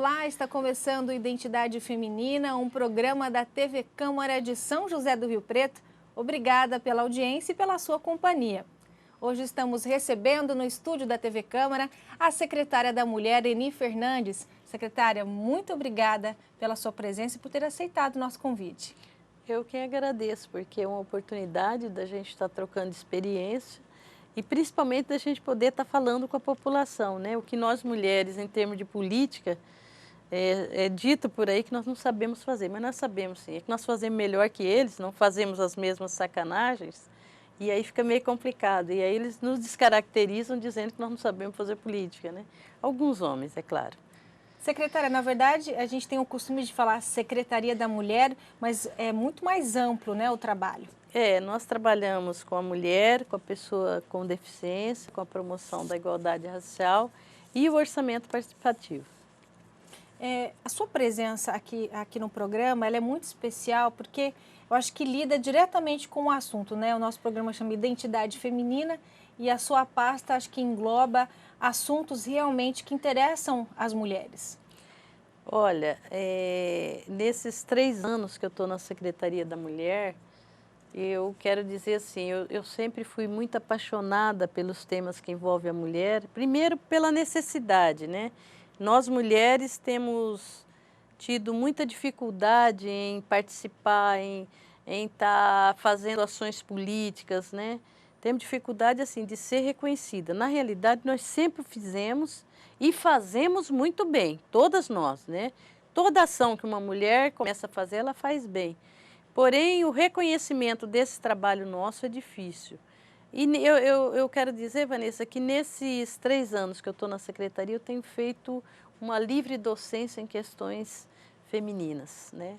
Olá, está começando o Identidade Feminina, um programa da TV Câmara de São José do Rio Preto. Obrigada pela audiência e pela sua companhia. Hoje estamos recebendo no estúdio da TV Câmara a secretária da Mulher, Eni Fernandes. Secretária, muito obrigada pela sua presença e por ter aceitado o nosso convite. Eu que agradeço, porque é uma oportunidade da gente estar trocando experiência e principalmente da gente poder estar falando com a população, né? O que nós mulheres, em termos de política, é dito por aí que nós não sabemos fazer, mas nós sabemos sim. É que nós fazemos melhor que eles, não fazemos as mesmas sacanagens e aí fica meio complicado. E aí eles nos descaracterizam dizendo que nós não sabemos fazer política, né? Alguns homens, é claro. Secretária, na verdade, a gente tem o costume de falar Secretaria da Mulher, mas é muito mais amplo, né, o trabalho. Nós trabalhamos com a mulher, com a pessoa com deficiência, com a promoção da igualdade racial e o orçamento participativo. A sua presença aqui no programa ela é muito especial porque eu acho que lida diretamente com o assunto, né? O nosso programa chama Identidade Feminina e a sua pasta acho que engloba assuntos realmente que interessam as mulheres. Olha, nesses 3 anos que eu estou na Secretaria da Mulher, eu quero dizer assim, eu sempre fui muito apaixonada pelos temas que envolvem a mulher, primeiro pela necessidade, né? Nós mulheres temos tido muita dificuldade em participar, em estar fazendo ações políticas, né? Temos dificuldade assim de ser reconhecida. Na realidade, nós sempre fizemos e fazemos muito bem, todas nós, né? Toda ação que uma mulher começa a fazer, ela faz bem. Porém, o reconhecimento desse trabalho nosso é difícil. E eu quero dizer, Vanessa, que nesses 3 anos que eu estou na secretaria, eu tenho feito uma livre docência em questões femininas, né?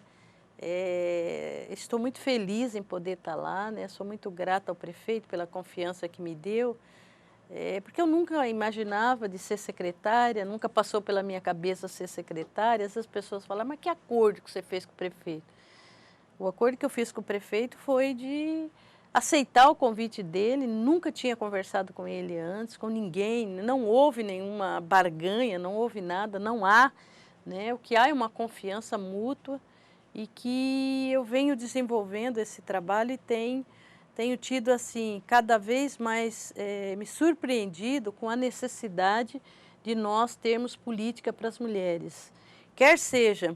Estou muito feliz em poder estar lá, né? Sou muito grata ao prefeito pela confiança que me deu, porque eu nunca imaginava de ser secretária, nunca passou pela minha cabeça ser secretária. Essas pessoas falam, mas que acordo que você fez com o prefeito? O acordo que eu fiz com o prefeito foi de aceitar o convite dele, nunca tinha conversado com ele antes, com ninguém, não houve nenhuma barganha, não houve nada, não há, né? O que há é uma confiança mútua e que eu venho desenvolvendo esse trabalho e tenho tido, assim, cada vez mais me surpreendido com a necessidade de nós termos política para as mulheres, quer seja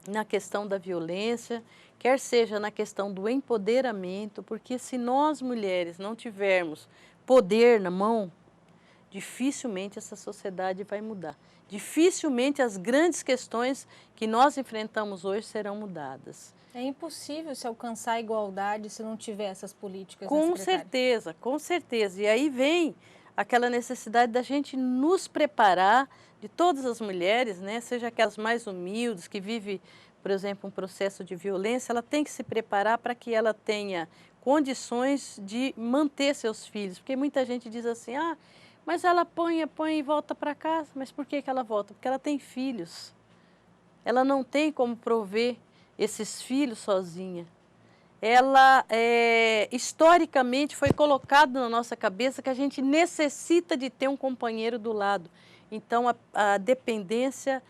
na questão da violência, quer seja na questão do empoderamento, porque se nós mulheres não tivermos poder na mão, dificilmente essa sociedade vai mudar. Dificilmente as grandes questões que nós enfrentamos hoje serão mudadas. É impossível se alcançar a igualdade se não tiver essas políticas, né, Com secretária? certeza, com certeza. E aí vem aquela necessidade da gente nos preparar, de todas as mulheres, né, seja aquelas mais humildes, que vivem, por exemplo, um processo de violência, ela tem que se preparar para que ela tenha condições de manter seus filhos. Porque muita gente diz assim, mas ela põe e volta para casa. Mas por que ela volta? Porque ela tem filhos. Ela não tem como prover esses filhos sozinha. Ela, historicamente, foi colocado na nossa cabeça que a gente necessita de ter um companheiro do lado. Então, a dependência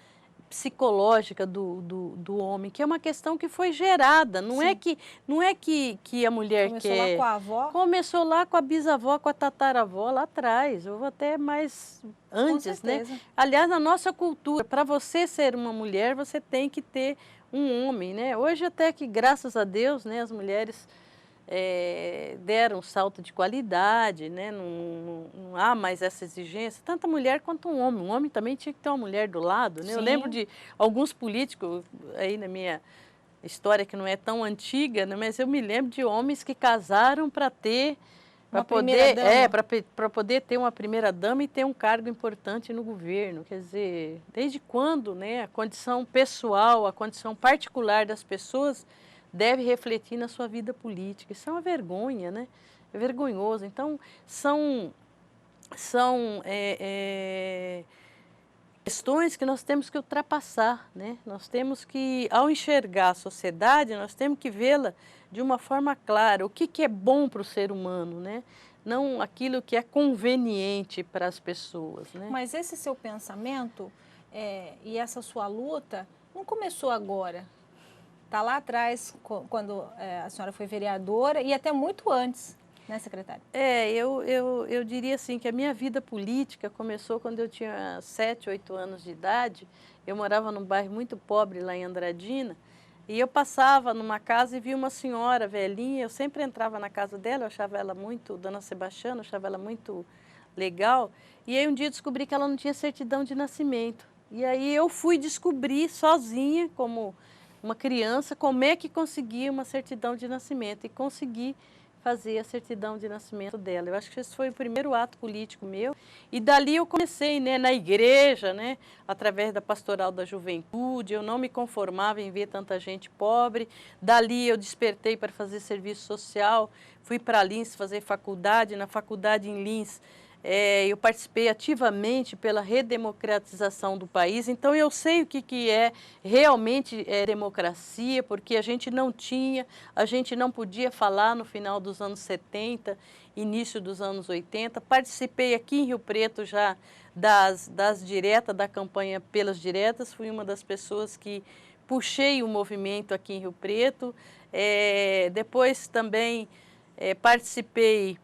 psicológica do homem, que é uma questão que foi gerada, não é que a mulher Começou quer... lá com a avó? Começou lá com a bisavó, com a tataravó, lá atrás, ou até mais antes, né? Aliás, na nossa cultura, para você ser uma mulher, você tem que ter um homem, né? Hoje até que, graças a Deus, né, as mulheres deram um salto de qualidade, né? Não há mais essa exigência, tanto a mulher quanto um homem. Um homem também tinha que ter uma mulher do lado, né? Eu lembro de alguns políticos aí na minha história, que não é tão antiga, né? Mas eu me lembro de homens que casaram para ter, para poder ter uma primeira dama e ter um cargo importante no governo. Quer dizer, desde quando, né, a condição pessoal, a condição particular das pessoas deve refletir na sua vida política? Isso é uma vergonha, né? É vergonhoso. Então, são questões que nós temos que ultrapassar, né? Nós temos que, ao enxergar a sociedade, nós temos que vê-la de uma forma clara. O que é bom para o ser humano, né? Não aquilo que é conveniente para as pessoas, né? Mas esse seu pensamento e essa sua luta não começou agora. Está lá atrás, quando a senhora foi vereadora e até muito antes, né, secretária? Eu diria assim que a minha vida política começou quando eu tinha 7, 8 anos de idade. Eu morava num bairro muito pobre lá em Andradina e eu passava numa casa e vi uma senhora velhinha. Eu sempre entrava na casa dela, eu achava ela muito, Dona Sebastiana, eu achava ela muito legal. E aí um dia descobri que ela não tinha certidão de nascimento. E aí eu fui descobrir sozinha, como uma criança, como é que conseguia uma certidão de nascimento e consegui fazer a certidão de nascimento dela. Eu acho que esse foi o primeiro ato político meu. E dali eu comecei, né, na igreja, né, através da pastoral da juventude. Eu não me conformava em ver tanta gente pobre. Dali eu despertei para fazer serviço social. Fui para Lins fazer faculdade. Na faculdade em Lins, eu participei ativamente pela redemocratização do país. Então eu sei o que é realmente democracia, porque a gente não podia falar no final dos anos 70, início dos anos 80. Participei aqui em Rio Preto já das diretas, da campanha pelas diretas. Fui uma das pessoas que puxei o movimento aqui em Rio Preto. Depois também participei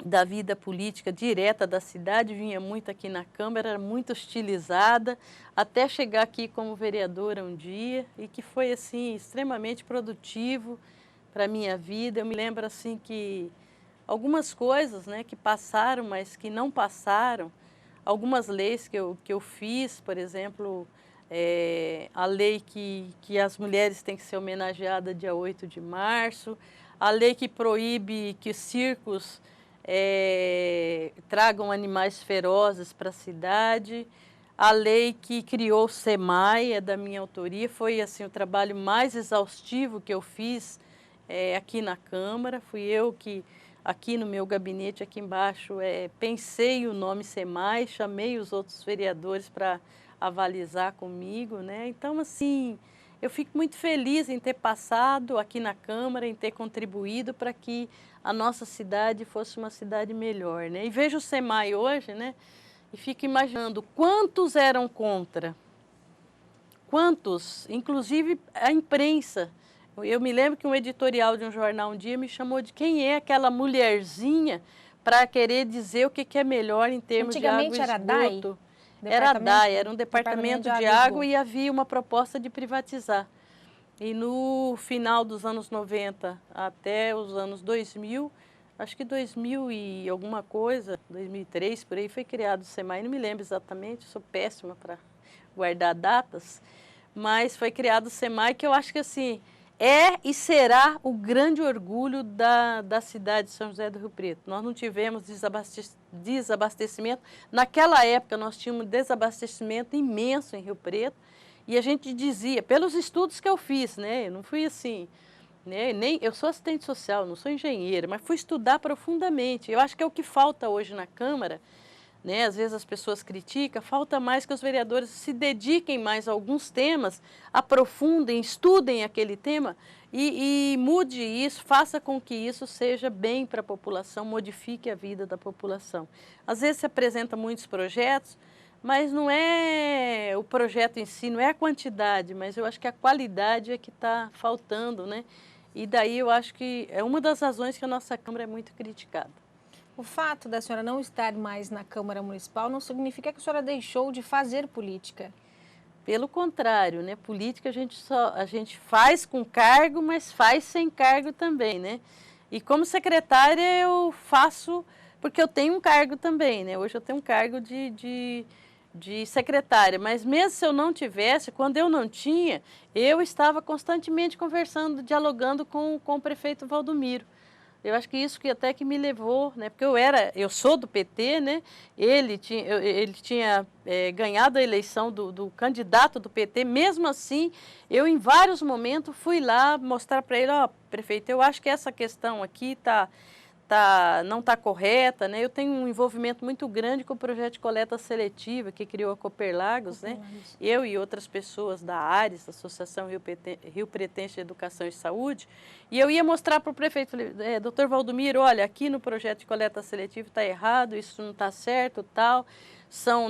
da vida política direta da cidade, vinha muito aqui na Câmara, era muito hostilizada, até chegar aqui como vereadora um dia, e que foi assim extremamente produtivo para a minha vida. Eu me lembro assim que algumas coisas, né, que passaram, mas que não passaram, algumas leis que eu fiz, por exemplo, a lei que as mulheres têm que ser homenageadas dia 8 de março, a lei que proíbe que circos tragam animais ferozes para a cidade, a lei que criou o SEMAI, é da minha autoria, foi assim o trabalho mais exaustivo que eu fiz aqui na Câmara. Fui eu que, aqui no meu gabinete, aqui embaixo, pensei o nome SEMAI, chamei os outros vereadores para avalizar comigo, né? Então, assim, eu fico muito feliz em ter passado aqui na Câmara, em ter contribuído para que a nossa cidade fosse uma cidade melhor, né? E vejo o SEMAI hoje, né? E fico imaginando quantos eram contra, quantos, inclusive a imprensa. Eu me lembro que um editorial de um jornal um dia me chamou de quem é aquela mulherzinha para querer dizer o que é melhor em termos de água e Antigamente era DAI? esgoto. Era a DAI, era um departamento de água e e havia uma proposta de privatizar. E no final dos anos 90 até os anos 2000, acho que 2000 e alguma coisa, 2003, por aí, foi criado o SEMAI. Não me lembro exatamente, sou péssima para guardar datas, mas foi criado o SEMAI, que eu acho que assim, é e será o grande orgulho da cidade de São José do Rio Preto. Nós não tivemos desabastecimento. Naquela época, nós tínhamos um desabastecimento imenso em Rio Preto, e a gente dizia, pelos estudos que eu fiz, né, eu não fui assim, né, eu sou assistente social, não sou engenheira, mas fui estudar profundamente. Eu acho que é o que falta hoje na Câmara, né, às vezes as pessoas criticam, falta mais que os vereadores se dediquem mais a alguns temas, aprofundem, estudem aquele tema e mude isso, faça com que isso seja bem para a população, modifique a vida da população. Às vezes se apresentam muitos projetos, mas não é o projeto em si, não é a quantidade, mas eu acho que a qualidade é que está faltando, né? E daí eu acho que é uma das razões que a nossa Câmara é muito criticada. O fato da senhora não estar mais na Câmara Municipal não significa que a senhora deixou de fazer política. Pelo contrário, né? Política a gente faz com cargo, mas faz sem cargo também, né? E como secretária eu faço porque eu tenho um cargo também, né? Hoje eu tenho um cargo de secretária, mas mesmo se eu não tivesse, quando eu não tinha, eu estava constantemente conversando, dialogando com o prefeito Valdomiro. Eu acho que isso que até que me levou, né? Porque eu sou do PT, né? Ele tinha ganhado a eleição do candidato do PT. Mesmo assim, eu em vários momentos fui lá mostrar para ele, ó, prefeito, eu acho que essa questão aqui não está correta, né? Eu tenho um envolvimento muito grande com o projeto de coleta seletiva que criou a Cooperlagos, né? Eu e outras pessoas da ARES, Associação Rio Pretense de Educação e Saúde, e eu ia mostrar para o prefeito, falei, doutor Valdomiro, olha, aqui no projeto de coleta seletiva está errado, isso não está certo, tal.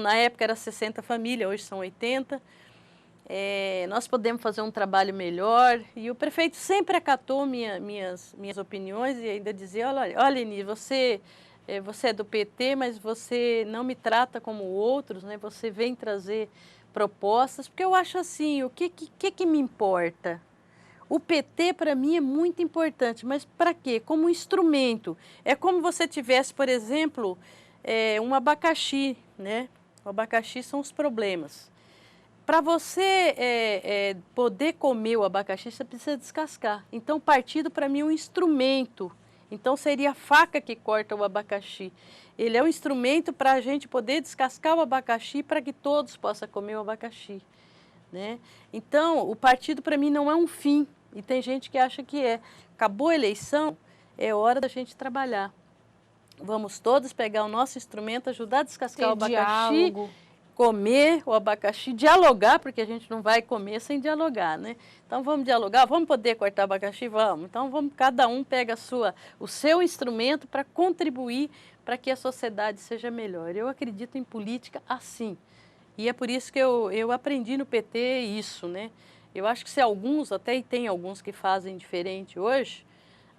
Na época era 60 famílias, hoje são 80. Nós podemos fazer um trabalho melhor, e o prefeito sempre acatou minhas opiniões e ainda dizia, olha Inês, você é do PT, mas você não me trata como outros, né? Você vem trazer propostas, porque eu acho assim, o que me importa? O PT para mim é muito importante, mas para quê? Como um instrumento. É como você tivesse, por exemplo, um abacaxi, né? O abacaxi são os problemas. Para você poder comer o abacaxi, você precisa descascar. Então, o partido, para mim, é um instrumento. Então, seria a faca que corta o abacaxi. Ele é um instrumento para a gente poder descascar o abacaxi para que todos possam comer o abacaxi, né? Então, o partido, para mim, não é um fim. E tem gente que acha que é. Acabou a eleição, é hora da gente trabalhar. Vamos todos pegar o nosso instrumento, ajudar a descascar o abacaxi. Diálogo. Comer o abacaxi, dialogar, porque a gente não vai comer sem dialogar, né? Então vamos dialogar, vamos poder cortar abacaxi? Vamos. Então cada um pega o seu instrumento para contribuir para que a sociedade seja melhor. Eu acredito em política assim. E é por isso que eu aprendi no PT isso, né? Eu acho que se alguns, até e tem alguns que fazem diferente hoje,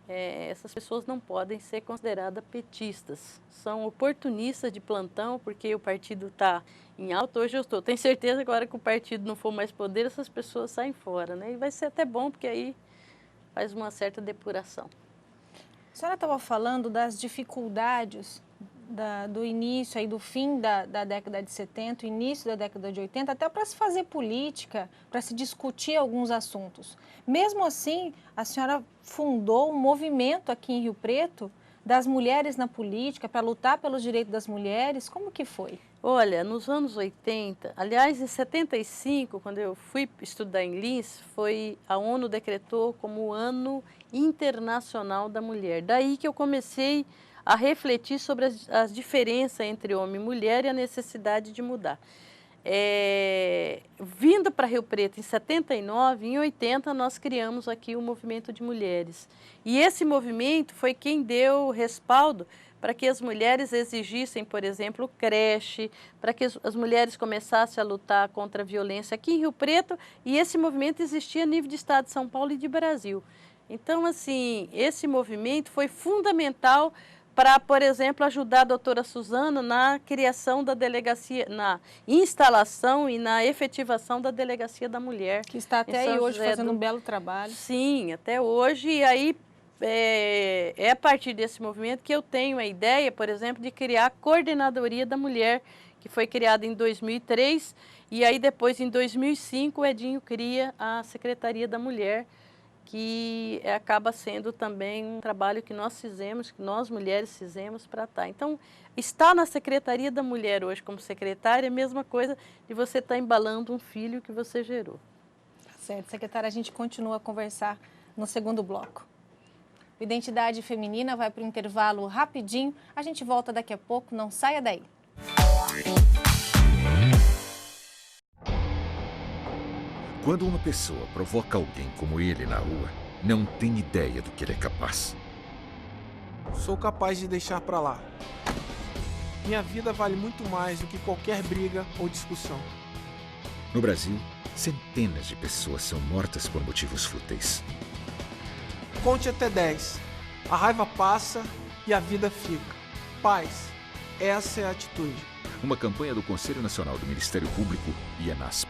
essas pessoas não podem ser consideradas petistas. São oportunistas de plantão, porque o partido está em alta. Hoje tenho certeza que agora que o partido não for mais poder, essas pessoas saem fora, né? E vai ser até bom, porque aí faz uma certa depuração. A senhora estava falando das dificuldades do início, aí, do fim da década de 70, início da década de 80, até para se fazer política, para se discutir alguns assuntos. Mesmo assim, a senhora fundou um movimento aqui em Rio Preto das mulheres na política, para lutar pelos direitos das mulheres. Como que foi? Olha, nos anos 80, aliás, em 75, quando eu fui estudar em Lins, a ONU decretou como o Ano Internacional da Mulher. Daí que eu comecei a refletir sobre as diferenças entre homem e mulher e a necessidade de mudar. Vindo para Rio Preto em 79, em 80 nós criamos aqui o Movimento de Mulheres. E esse movimento foi quem deu respaldo para que as mulheres exigissem, por exemplo, creche, para que as mulheres começassem a lutar contra a violência aqui em Rio Preto, e esse movimento existia a nível de Estado de São Paulo e de Brasil. Então, assim, esse movimento foi fundamental para, por exemplo, ajudar a doutora Suzana na criação da delegacia, na instalação e na efetivação da Delegacia da Mulher. Que está até aí hoje fazendo um belo trabalho. Sim, até hoje. E aí a partir desse movimento que eu tenho a ideia, por exemplo, de criar a Coordenadoria da Mulher, que foi criada em 2003, e aí depois, em 2005, o Edinho cria a Secretaria da Mulher, que acaba sendo também um trabalho que nós fizemos, que nós mulheres fizemos para estar. Então, estar na Secretaria da Mulher hoje como secretária é a mesma coisa de você estar embalando um filho que você gerou. Certo, secretária, a gente continua a conversar no segundo bloco. O Identidade Feminina vai para o intervalo rapidinho, a gente volta daqui a pouco, não saia daí. Quando uma pessoa provoca alguém como ele na rua, não tem ideia do que ele é capaz. Sou capaz de deixar pra lá. Minha vida vale muito mais do que qualquer briga ou discussão. No Brasil, centenas de pessoas são mortas por motivos fúteis. Conte até 10. A raiva passa e a vida fica. Paz. Essa é a atitude. Uma campanha do Conselho Nacional do Ministério Público e ANASP.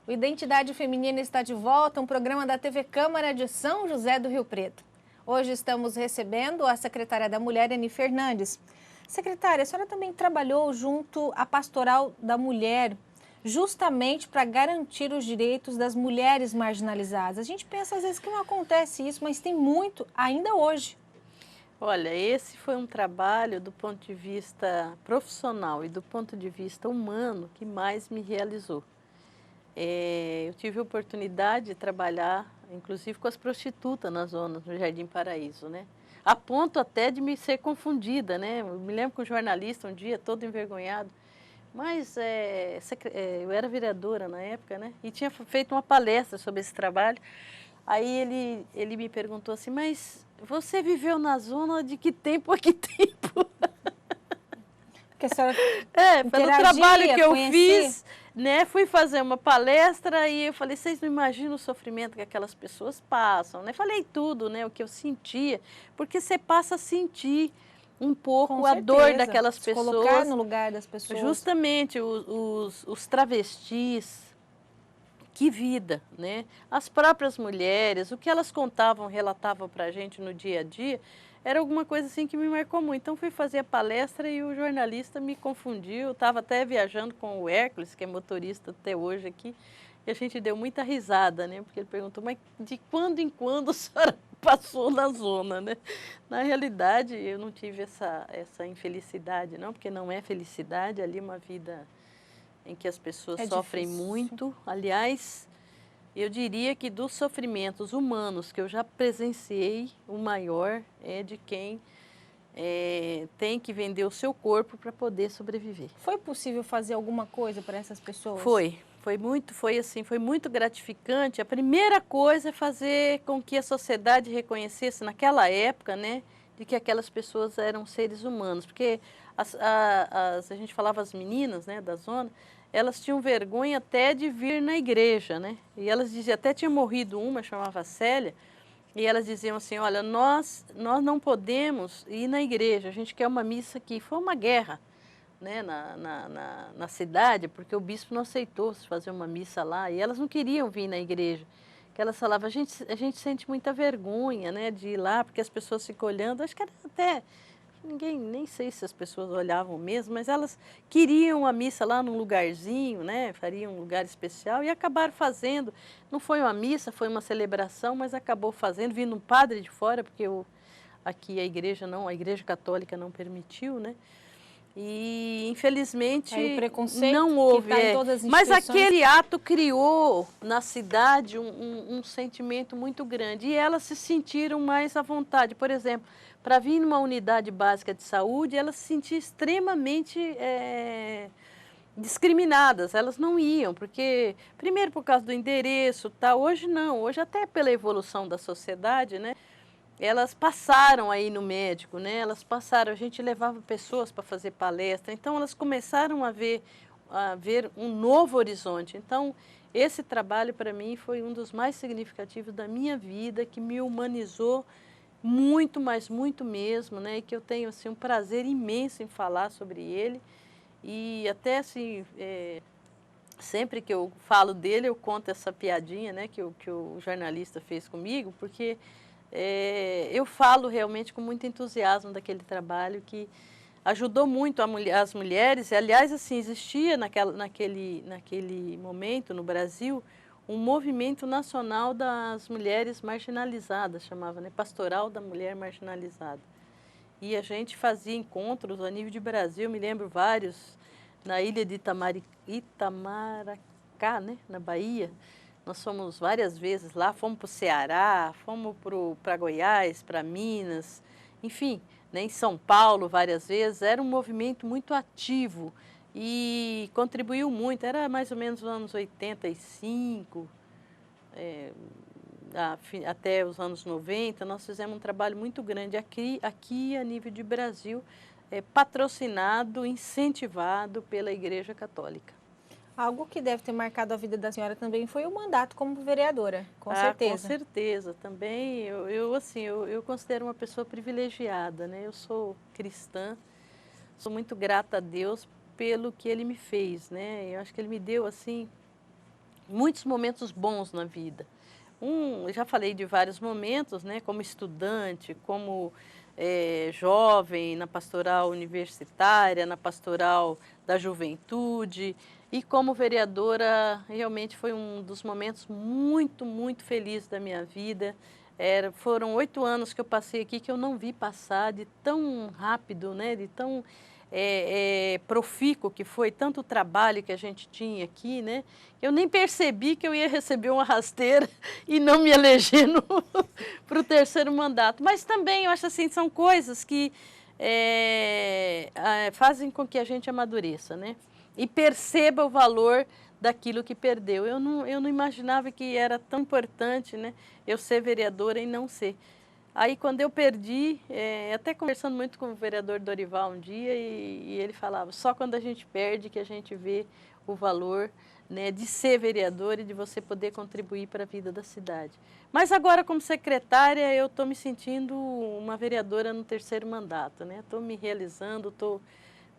O Identidade Feminina está de volta, um programa da TV Câmara de São José do Rio Preto. Hoje estamos recebendo a secretária da Mulher, Eni Fernandes. Secretária, a senhora também trabalhou junto à Pastoral da Mulher, justamente para garantir os direitos das mulheres marginalizadas. A gente pensa às vezes que não acontece isso, mas tem muito ainda hoje. Olha, esse foi um trabalho do ponto de vista profissional e do ponto de vista humano que mais me realizou. Eu tive a oportunidade de trabalhar inclusive com as prostitutas na zona, no Jardim Paraíso, né? A ponto até de me ser confundida, né? Eu me lembro que um jornalista um dia, todo envergonhado, mas eu era vereadora na época, né? E tinha feito uma palestra sobre esse trabalho. Aí ele me perguntou assim, mas você viveu na zona de que tempo a que tempo? Porque a senhora Pelo trabalho que eu conhecia. fiz, né? Fui fazer uma palestra e eu falei, vocês não imaginam o sofrimento que aquelas pessoas passam, né? Falei tudo, né? O que eu sentia, porque você passa a sentir um pouco a dor daquelas Se pessoas. colocar no lugar das pessoas. Justamente os travestis, que vida, né? As próprias mulheres, o que elas contavam, relatavam para a gente no dia a dia, era alguma coisa assim que me marcou muito. Então fui fazer a palestra e o jornalista me confundiu. Eu estava até viajando com o Hércules, que é motorista até hoje aqui, e a gente deu muita risada, né? Porque ele perguntou, mas de quando em quando a senhora passou na zona, né? Na realidade, eu não tive essa infelicidade, não, porque não é felicidade, ali é uma vida em que as pessoas sofrem difícil. muito. Aliás, eu diria que dos sofrimentos humanos que eu já presenciei, o maior é de quem tem que vender o seu corpo para poder sobreviver. Foi possível fazer alguma coisa para essas pessoas? Foi muito gratificante. A primeira coisa é fazer com que a sociedade reconhecesse naquela época, né, de que aquelas pessoas eram seres humanos, porque a gente falava as meninas, né, da zona, elas tinham vergonha até de vir na igreja, né? E elas diziam, até tinha morrido uma, chamava Célia, e elas diziam assim, olha, nós não podemos ir na igreja, a gente quer uma missa aqui. Foi uma guerra, né, na cidade, porque o bispo não aceitou fazer uma missa lá, e elas não queriam vir na igreja. Que elas falavam, a gente sente muita vergonha, né, de ir lá, porque as pessoas ficam olhando, acho que era até... nem sei se as pessoas olhavam mesmo, mas elas queriam a missa lá num lugarzinho, né? Fariam um lugar especial e acabaram fazendo. Não foi uma missa, foi uma celebração, mas acabou fazendo, vindo um padre de fora, porque aqui a igreja católica não permitiu, né? E infelizmente Aí o preconceito não houve. que tá em todas as Mas instituições. aquele ato criou na cidade um sentimento muito grande e elas se sentiram mais à vontade. Por exemplo, para vir numa unidade básica de saúde, elas se sentiam extremamente discriminadas. Elas não iam, porque primeiro por causa do endereço, tal. Hoje não. Hoje até pela evolução da sociedade, né? Elas passaram aí no médico, né? Elas passaram, a gente levava pessoas para fazer palestra, então elas começaram a ver um novo horizonte. Então, esse trabalho para mim foi um dos mais significativos da minha vida, que me humanizou muito, mas muito mesmo, né? E que eu tenho assim, um prazer imenso em falar sobre ele. E até assim, sempre que eu falo dele, eu conto essa piadinha, né? Que o jornalista fez comigo, porque... eu falo realmente com muito entusiasmo daquele trabalho que ajudou muito as mulheres. E, aliás, assim, existia naquele momento no Brasil um movimento nacional das mulheres marginalizadas, chamava, né? Pastoral da Mulher Marginalizada. E a gente fazia encontros a nível de Brasil, me lembro vários, na ilha de Itamaracá, né? Na Bahia. Nós fomos várias vezes lá, fomos para o Ceará, fomos para Goiás, para Minas, enfim, né, em São Paulo várias vezes. Era um movimento muito ativo e contribuiu muito. Era mais ou menos nos anos 85, até os anos 90. Nós fizemos um trabalho muito grande aqui a nível de Brasil, patrocinado, incentivado pela Igreja Católica. Algo que deve ter marcado a vida da senhora também foi o mandato como vereadora, com certeza. Com certeza. Também, eu considero uma pessoa privilegiada, né? Eu sou cristã, sou muito grata a Deus pelo que Ele me fez, né? Eu acho que Ele me deu, assim, muitos momentos bons na vida. Eu já falei de vários momentos, né? Como estudante, como jovem, na pastoral universitária, na pastoral da juventude. E como vereadora, realmente foi um dos momentos muito, muito felizes da minha vida. Foram 8 anos que eu passei aqui que eu não vi passar de tão rápido, né, de tão profícuo que foi, tanto trabalho que a gente tinha aqui, né? Eu nem percebi que eu ia receber uma rasteira e não me eleger para o 3º mandato. Mas também, eu acho assim, são coisas que fazem com que a gente amadureça, né? E perceba o valor daquilo que perdeu. Eu não imaginava que era tão importante, né, eu ser vereadora e não ser. Aí, quando eu perdi, até conversando muito com o vereador Dorival um dia, e ele falava, só quando a gente perde que a gente vê o valor, né, de ser vereador e de você poder contribuir para a vida da cidade. Mas agora, como secretária, eu estou me sentindo uma vereadora no 3º mandato, né? Estou me realizando, estou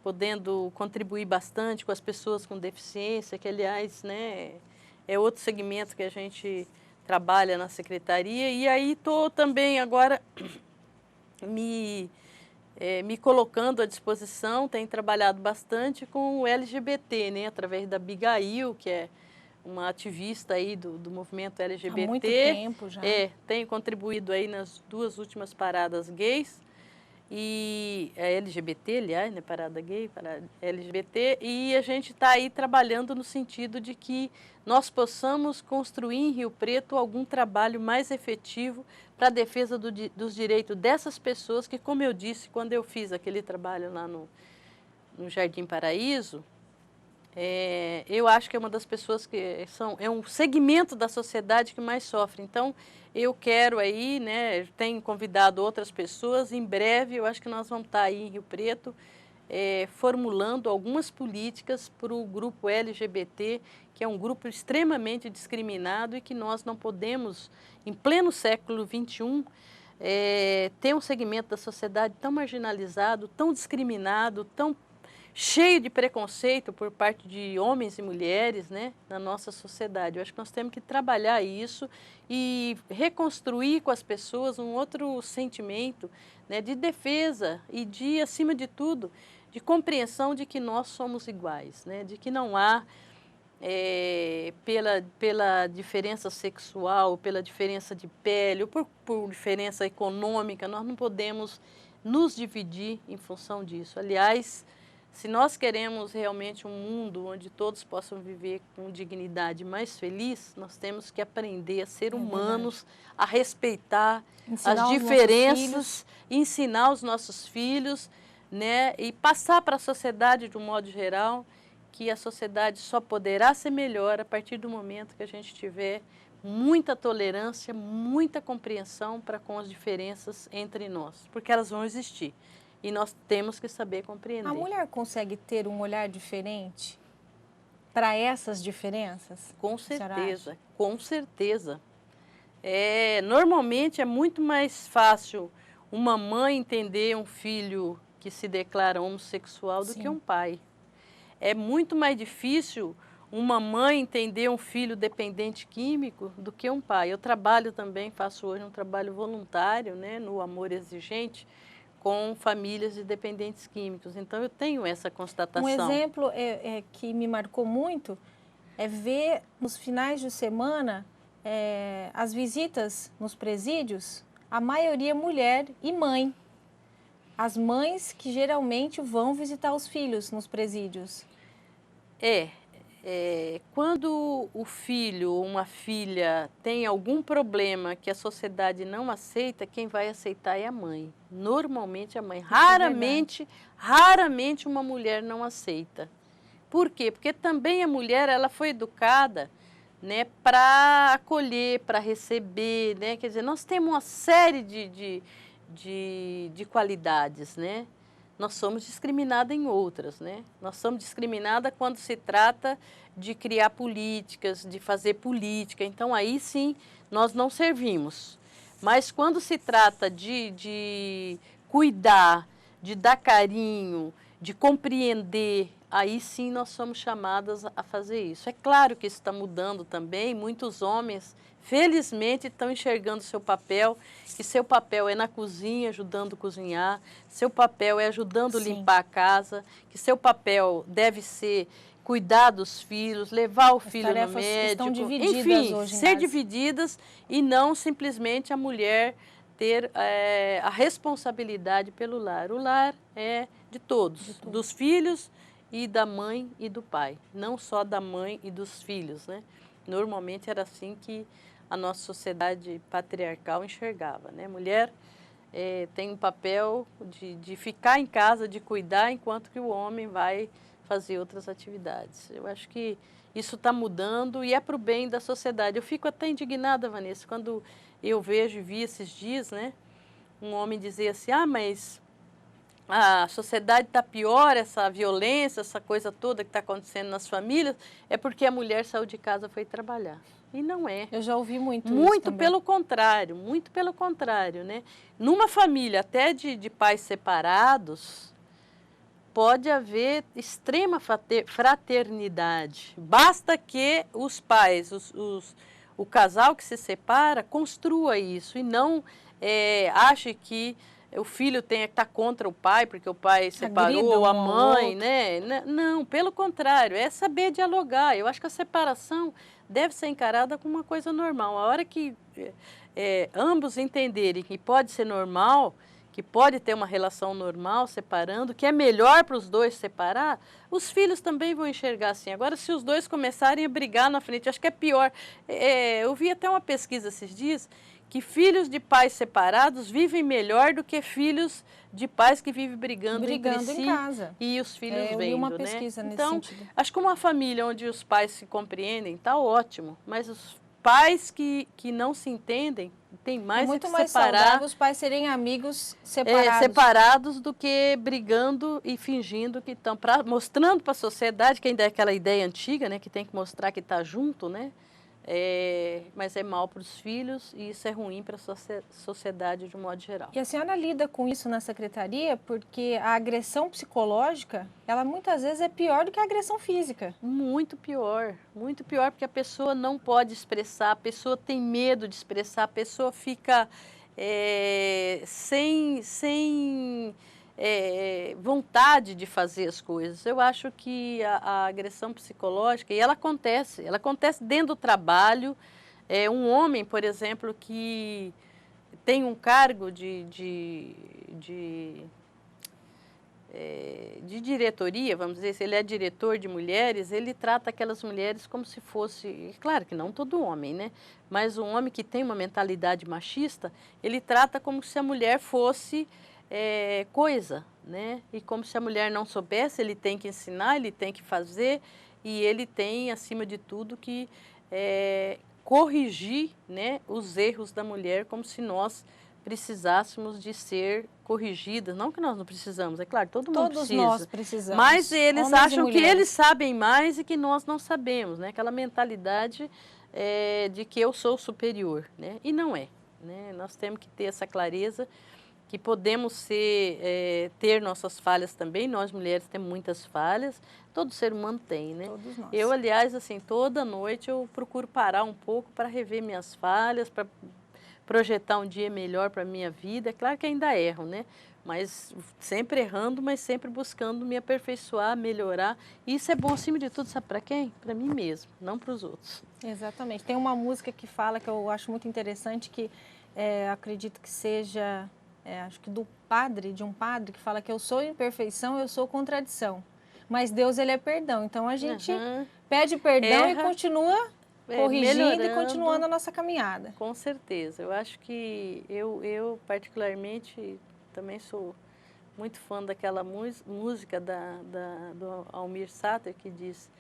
podendo contribuir bastante com as pessoas com deficiência, que, aliás, né, é outro segmento que a gente trabalha na secretaria, e aí estou também agora me colocando à disposição, tenho trabalhado bastante com o LGBT, né, através da Abigail, que é uma ativista aí do movimento LGBT. Há muito tempo já. Tenho contribuído aí nas 2 últimas paradas gays, e LGBT, aliás, né, parada gay, parada LGBT, e a gente está aí trabalhando no sentido de que nós possamos construir em Rio Preto algum trabalho mais efetivo para a defesa dos direitos dessas pessoas que, como eu disse, quando eu fiz aquele trabalho lá no Jardim Paraíso, eu acho que é uma das pessoas que é um segmento da sociedade que mais sofre. Então, eu quero aí, né, tenho convidado outras pessoas, em breve eu acho que nós vamos estar aí em Rio Preto formulando algumas políticas para o grupo LGBT, que é um grupo extremamente discriminado e que nós não podemos, em pleno século XXI, ter um segmento da sociedade tão marginalizado, tão discriminado, tão cheio de preconceito por parte de homens e mulheres, né, na nossa sociedade. Eu acho que nós temos que trabalhar isso e reconstruir com as pessoas um outro sentimento, né, de defesa e de, acima de tudo, de compreensão de que nós somos iguais, né, de que não há, pela diferença sexual, pela diferença de pele, ou por diferença econômica, nós não podemos nos dividir em função disso. Aliás, se nós queremos realmente um mundo onde todos possam viver com dignidade mais feliz, nós temos que aprender a ser humanos, a respeitar as diferenças, ensinar os nossos filhos, né, e passar para a sociedade de um modo geral que a sociedade só poderá ser melhor a partir do momento que a gente tiver muita tolerância, muita compreensão para com as diferenças entre nós, porque elas vão existir. E nós temos que saber compreender. A mulher consegue ter um olhar diferente para essas diferenças? Com certeza, com certeza. Normalmente é muito mais fácil uma mãe entender um filho que se declara homossexual do que um pai. É muito mais difícil uma mãe entender um filho dependente químico do que um pai. Eu trabalho também, faço hoje um trabalho voluntário, né, no Amor Exigente, com famílias de dependentes químicos. Então, eu tenho essa constatação. Um exemplo que me marcou muito é ver nos finais de semana as visitas nos presídios, a maioria mulher e mãe. As mães que geralmente vão visitar os filhos nos presídios. Quando o filho ou uma filha tem algum problema que a sociedade não aceita, quem vai aceitar é a mãe. Normalmente a mãe. Raramente uma mulher não aceita. Por quê? Porque também a mulher ela foi educada, né, para acolher, para receber, né? Quer dizer, nós temos uma série de qualidades, né? Nós somos discriminadas em outras, né? Nós somos discriminadas quando se trata de criar políticas, de fazer política. Então, aí sim, nós não servimos. Mas quando se trata de cuidar, de dar carinho, de compreender, aí sim nós somos chamadas a fazer isso. É claro que isso está mudando também. Muitos homens, felizmente, estão enxergando seu papel, que seu papel é na cozinha, ajudando a cozinhar, seu papel é ajudando a limpar a casa, que seu papel deve ser cuidar dos filhos, levar o filho no tarefas médico, estão divididas enfim, hoje em ser casa. divididas e não simplesmente a mulher ter a responsabilidade pelo lar. O lar é de todos, dos filhos e da mãe e do pai, não só da mãe e dos filhos, né? Normalmente era assim que a nossa sociedade patriarcal enxergava, né? Mulher tem um papel de ficar em casa, de cuidar, enquanto que o homem vai fazer outras atividades. Eu acho que isso está mudando e é para o bem da sociedade. Eu fico até indignada, Vanessa, quando eu vejo e vi esses dias, né, um homem dizer assim, mas a sociedade está pior, essa violência, essa coisa toda que está acontecendo nas famílias, é porque a mulher saiu de casa e foi trabalhar. E não é. Eu já ouvi muito isso Muito também. muito pelo contrário, né? Numa família até de pais separados, pode haver extrema fraternidade. Basta que os pais, o casal que se separa, construa isso e não ache que o filho tem que estar contra o pai, porque o pai separou, a mãe, né? Não, pelo contrário, é saber dialogar. Eu acho que a separação deve ser encarada como uma coisa normal. A hora que ambos entenderem que pode ser normal, que pode ter uma relação normal, separando, que é melhor para os dois separar, os filhos também vão enxergar assim. Agora, se os dois começarem a brigar na frente, acho que é pior. Eu vi até uma pesquisa esses dias, que filhos de pais separados vivem melhor do que filhos de pais que vivem brigando entre si em casa. E os filhos vendo, eu li uma pesquisa né? nesse Então, sentido. acho que uma família onde os pais se compreendem está ótimo, mas os pais que não se entendem tem mais muito que mais separar, saudável os pais serem amigos separados. Separados do que brigando e fingindo que estão, mostrando para a sociedade, que ainda é aquela ideia antiga, né, que tem que mostrar que está junto, né? Mas é mal para os filhos e isso é ruim para a sociedade de um modo geral. E a senhora lida com isso na secretaria porque a agressão psicológica, ela muitas vezes é pior do que a agressão física. Muito pior, porque a pessoa não pode expressar, a pessoa tem medo de expressar, a pessoa fica sem vontade de fazer as coisas. Eu acho que a agressão psicológica, e ela acontece dentro do trabalho. Um homem, por exemplo, que tem um cargo de diretoria, vamos dizer, se ele é diretor de mulheres, ele trata aquelas mulheres como se fosse, claro que não todo homem, né? Mas um homem que tem uma mentalidade machista, ele trata como se a mulher fosse coisa, né? E como se a mulher não soubesse, ele tem que ensinar, ele tem que fazer e ele tem, acima de tudo, que corrigir, né, os erros da mulher, como se nós precisássemos de ser corrigidas. Não que nós não precisamos, é claro, todo mundo precisa. Todos nós precisamos. Mas eles acham que eles sabem mais e que nós não sabemos, né? Aquela mentalidade de que eu sou superior, né? E não é, né? Nós temos que ter essa clareza que podemos ter nossas falhas também. Nós mulheres temos muitas falhas, todo ser humano tem, né? Todos nós. Eu, aliás, assim, toda noite eu procuro parar um pouco para rever minhas falhas, para projetar um dia melhor para a minha vida. É claro que ainda erro, né? Mas sempre errando, mas sempre buscando me aperfeiçoar, melhorar. E isso é bom acima de tudo, sabe para quem? Para mim mesmo, não para os outros. Exatamente. Tem uma música que fala, que eu acho muito interessante, que acredito que seja, acho que de um padre, que fala que eu sou imperfeição, eu sou contradição. Mas Deus, ele é perdão. Então a gente pede perdão e continua corrigindo e continuando a nossa caminhada. Com certeza. Eu acho que eu particularmente também sou muito fã daquela música do Almir Sater, que diz: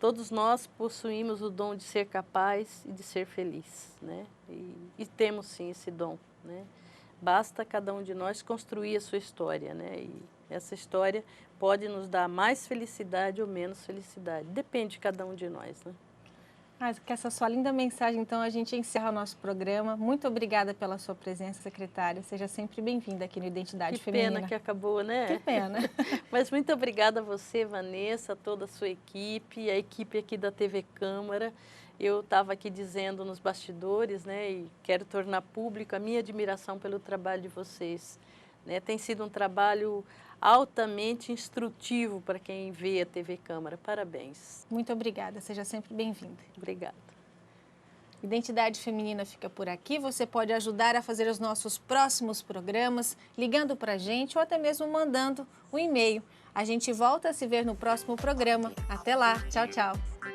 todos nós possuímos o dom de ser capaz e de ser feliz, né? E temos sim esse dom, né? Basta cada um de nós construir a sua história, né? E essa história pode nos dar mais felicidade ou menos felicidade. Depende de cada um de nós, né? Com essa sua linda mensagem, então, a gente encerra o nosso programa. Muito obrigada pela sua presença, secretária. Seja sempre bem-vinda aqui no Identidade Feminina. Que pena que acabou, né? Que pena. Mas muito obrigada a você, Vanessa, a toda a sua equipe, a equipe aqui da TV Câmara. Eu estava aqui dizendo nos bastidores, né, e quero tornar público a minha admiração pelo trabalho de vocês. né? Tem sido um trabalho altamente instrutivo para quem vê a TV Câmara. Parabéns. Muito obrigada, seja sempre bem-vinda. Obrigada. Identidade Feminina fica por aqui. Você pode ajudar a fazer os nossos próximos programas, ligando para a gente ou até mesmo mandando um e-mail. A gente volta a se ver no próximo programa. Até lá. Tchau, tchau.